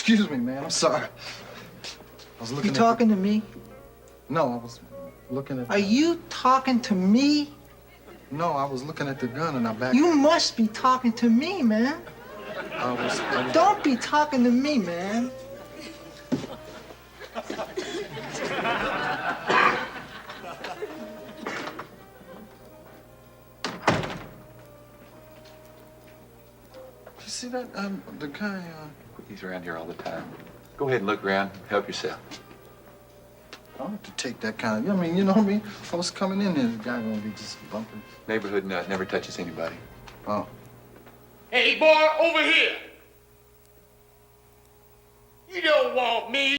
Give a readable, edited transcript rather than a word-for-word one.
Excuse me, man. I'm sorry. I was looking You talking to me? No, I was looking at... Are you talking to me? No, I was looking at the gun and I backed... You must be talking to me, man. I was... Don't be talking to me, man. You see that? The guy, He's around here all the time. Go ahead and look around. Help yourself. I don't have to take that kind of... I mean, you know what I mean? I was coming in there, the guy gonna be just bumping. Neighborhood nut never touches anybody. Oh. Hey, boy, over here. You don't want me.